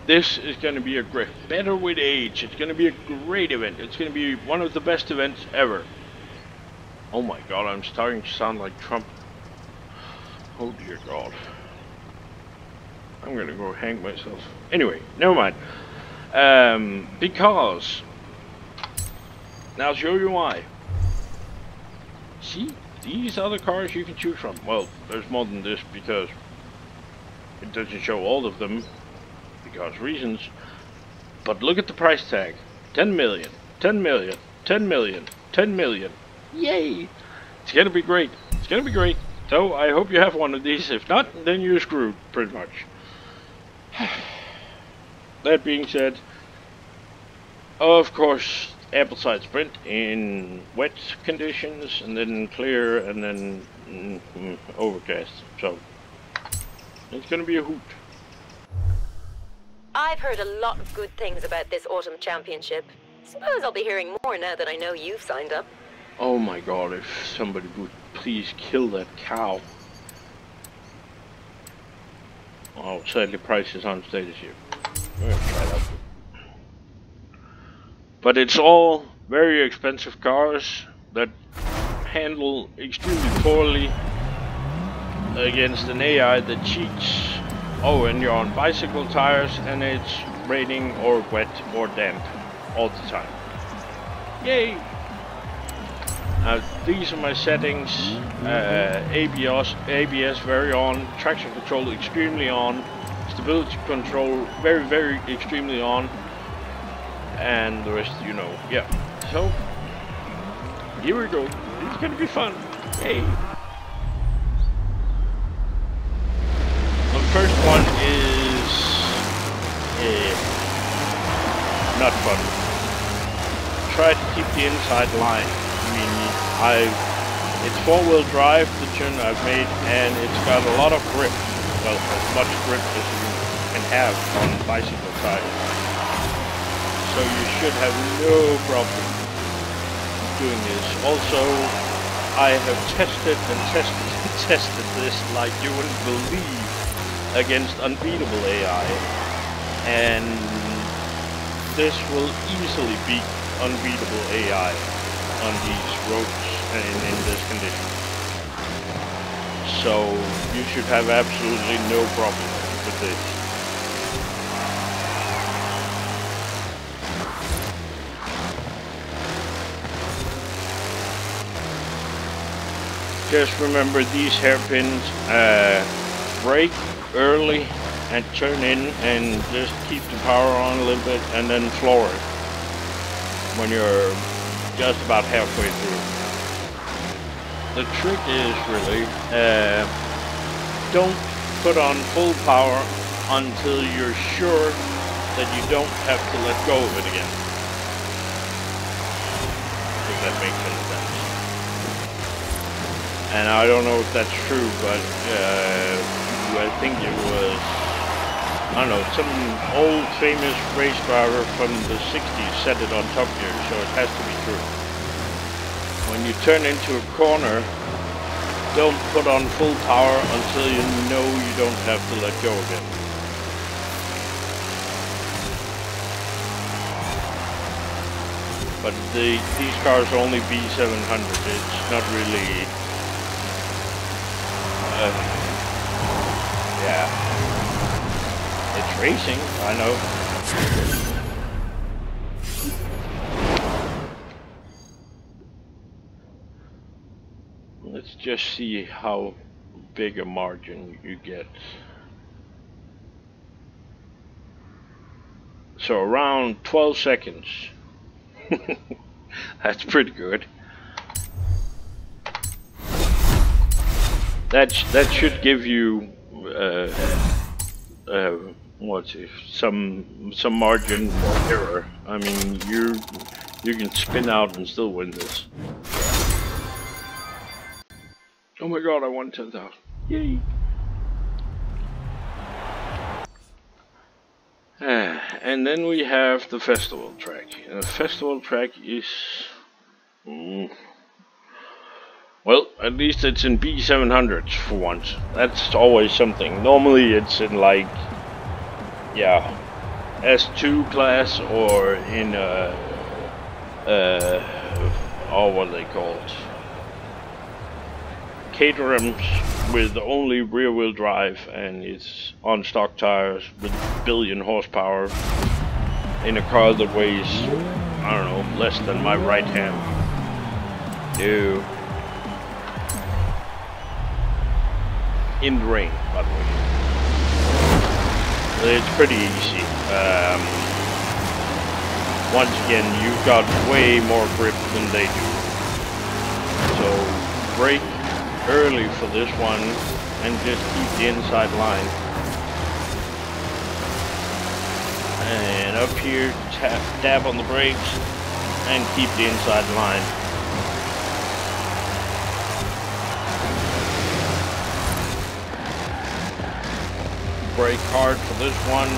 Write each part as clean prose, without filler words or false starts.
This is going to be a great, better with age. It's going to be a great event. It's going to be one of the best events ever. Oh my god, I'm starting to sound like Trump. Oh dear god. I'm going to go hang myself. Anyway, never mind. Because now I'll show you why. See, these are the cars you can choose from. Well, there's more than this because it doesn't show all of them because reasons. But look at the price tag. 10 million, 10 million, 10 million, 10 million. Yay! It's gonna be great. It's gonna be great. So I hope you have one of these. If not, then you're screwed, pretty much. That being said, of course, ample-side sprint in wet conditions, and then clear, and then overcast. So it's gonna be a hoot. I've heard a lot of good things about this autumn championship. Suppose I'll be hearing more now that I know you've signed up. Oh my god, if somebody would please kill that cow. Oh, sadly Price is on stage here. I'm gonna try that. But it's all very expensive cars that handle extremely poorly against an AI that cheats. Oh, and you're on bicycle tires and it's raining or wet or damp all the time. Yay! These are my settings. ABS very on, traction control extremely on, stability control very extremely on, and the rest you know. Yeah, so here we go. It's gonna be fun. Yay! The first one is not fun. Try to keep the inside line. I mean, it's four-wheel drive, the tune I've made, and it's got a lot of grip. Well, as much grip as you can have on bicycle tires. So you should have no problem doing this. Also, I have tested and tested and tested this like you wouldn't believe against unbeatable AI, and this will easily beat unbeatable AI on these roads and in this condition. So you should have absolutely no problem with this. Just remember these hairpins, brake early and turn in and just keep the power on a little bit and then floor it when you're just about halfway through. The trick is really, don't put on full power until you're sure that you don't have to let go of it again. If that makes any sense. And I don't know if that's true, but I think it was, I don't know, some old famous race driver from the 60s said it on Top Gear, so it has to be true. When you turn into a corner, don't put on full power until you know you don't have to let go again. But these cars are only B700, it's not really... yeah. It's racing, I know. Let's just see how big a margin you get. So around 12 seconds. That's pretty good. That should give you what's it, some margin for error. I mean, you can spin out and still win this. Oh my god, I won 10,000. Yay! And then we have the festival track. And the festival track is... well, at least it's in B700s for once. That's always something. Normally it's in like... yeah, S2 class or in oh, what are they called? Caterhams with only rear-wheel drive, and it's on stock tires with 1 billion horsepower in a car that weighs, I don't know, less than my right hand. Ew. In the rain, by the way. It's pretty easy. Once again, you've got way more grip than they do. So brake early for this one and just keep the inside line. And up here, dab on the brakes and keep the inside line. Brake hard for this one.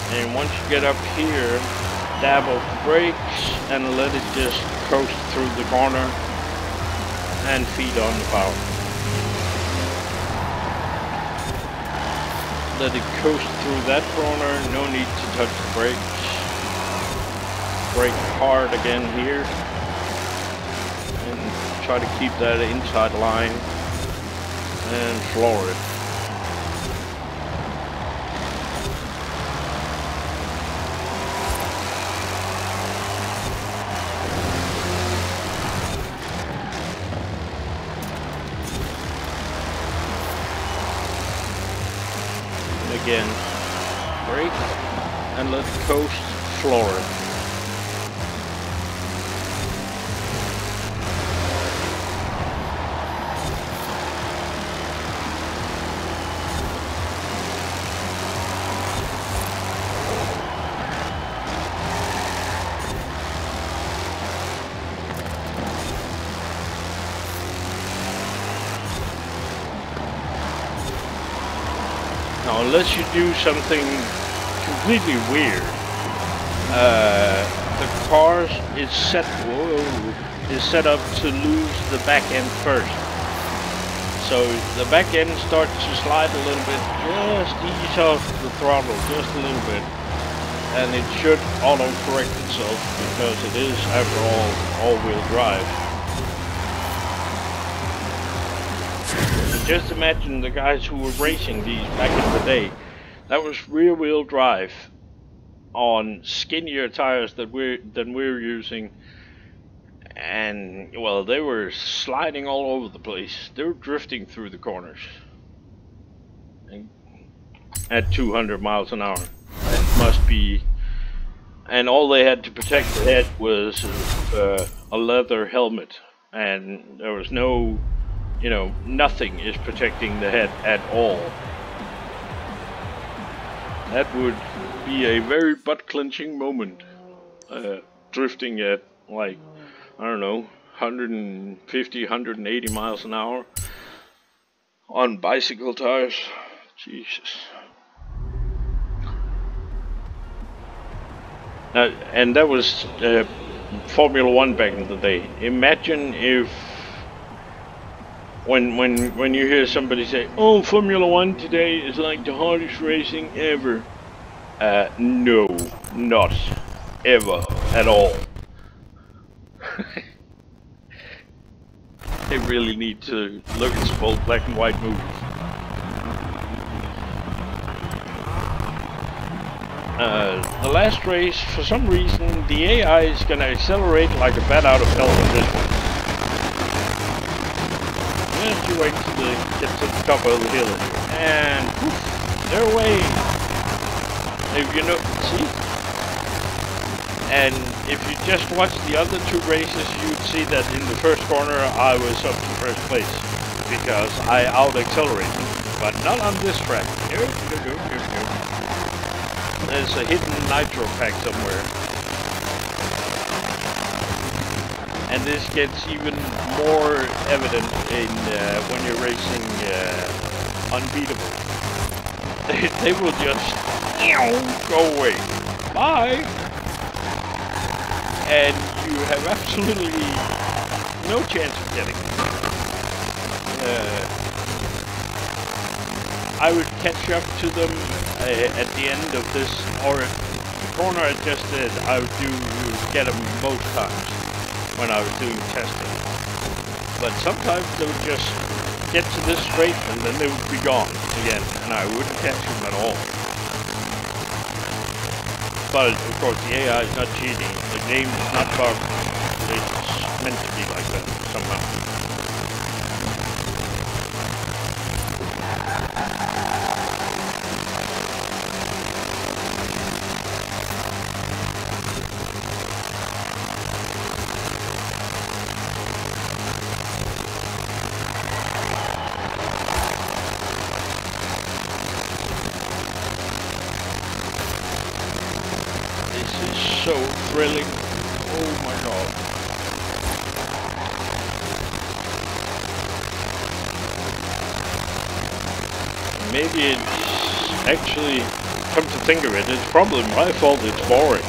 And once you get up here, dab off the brakes and let it just coast through the corner and feed on the power. Let it coast through that corner, no need to touch the brakes. Brake hard again here. And try to keep that inside line and floor it. Again, brake and let it coast, floor it. Now, unless you do something completely weird, the car is set up to lose the back end first. So the back end starts to slide a little bit. Just ease off the throttle just a little bit, and it should auto-correct itself because it is, after all, all-wheel drive. Just imagine the guys who were racing these back in the day. That was rear-wheel drive on skinnier tires than we're using, and well, they were sliding all over the place. They were drifting through the corners at 200 miles an hour. That must be, and all they had to protect the head was a leather helmet, and there was no. You know, nothing is protecting the head at all. That would be a very butt-clenching moment. Drifting at, like, I don't know, 150, 180 miles an hour on bicycle tires. Jesus. And that was Formula 1 back in the day. Imagine if When you hear somebody say, "Oh, Formula 1 today is like the hardest racing ever," no, not ever at all. They really need to look at some old black and white movies. The last race, for some reason, the AI is gonna accelerate like a bat out of hell in this one. Just you wait till they get to the top of the hill, and poof, they're away. If you know, see? And if you just watch the other two races, you'd see that in the first corner I was up to first place because I out-accelerated, but not on this track. There's a hidden nitro pack somewhere. And this gets even more evident in when you're racing unbeatable. They will just go away. Bye! And you have absolutely no chance of getting it. I would catch up to them at the end of this, or the corner I just did, I would get them most times when I was doing testing. But sometimes they would just get to this straight and then they would be gone again, and I wouldn't catch them at all. But of course the AI is not cheating, the game is not bugged, it's meant to be like that somehow. So thrilling. Oh my god. Maybe it's actually, come to think of it, it's probably my fault it's boring.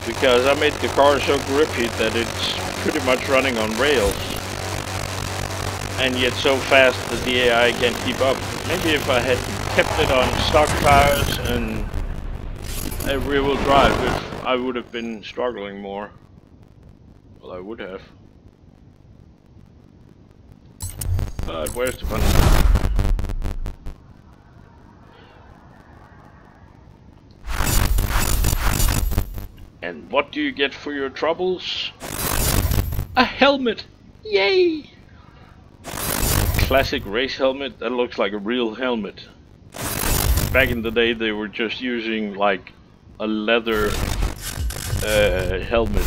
Because I made the car so grippy that it's pretty much running on rails. And yet so fast that the AI can't keep up. Maybe if I had kept it on stock tires and a rear-wheel drive, I would have been struggling more. Well, I would have. But where's the fun? And what do you get for your troubles? A helmet! Yay! Classic race helmet that looks like a real helmet. Back in the day they were just using like a leather helmet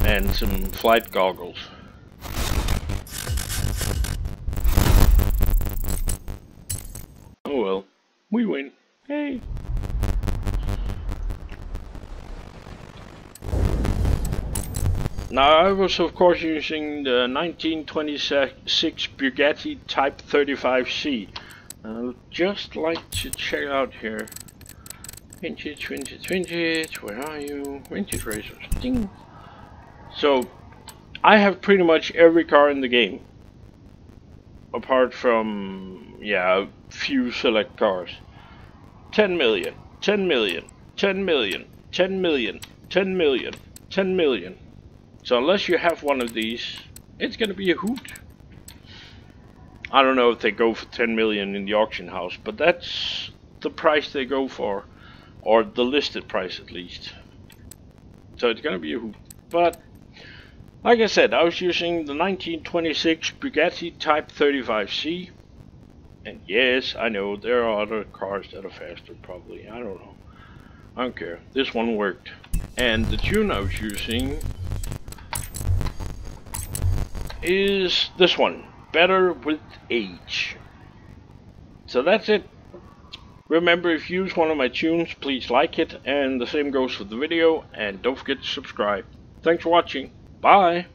and some flight goggles. Oh well, we win. Hey! Now I was of course using the 1926 Bugatti Type 35C. I'd just like to check out here. Vintage, where are you? Vintage racers. Ding. So, I have pretty much every car in the game. Apart from, yeah, a few select cars. 10 million, 10 million, 10 million, 10 million, 10 million, 10 million. So unless you have one of these, it's gonna be a hoot. I don't know if they go for 10 million in the auction house, but that's the price they go for. Or the listed price at least. So it's gonna be a hoot. But like I said, I was using the 1926 Bugatti Type 35C. And yes, I know there are other cars that are faster probably. I don't know. I don't care. This one worked. And the tune I was using is this one. Better with age. So that's it. Remember, if you use one of my tunes, please like it, and the same goes for the video, and don't forget to subscribe. Thanks for watching. Bye!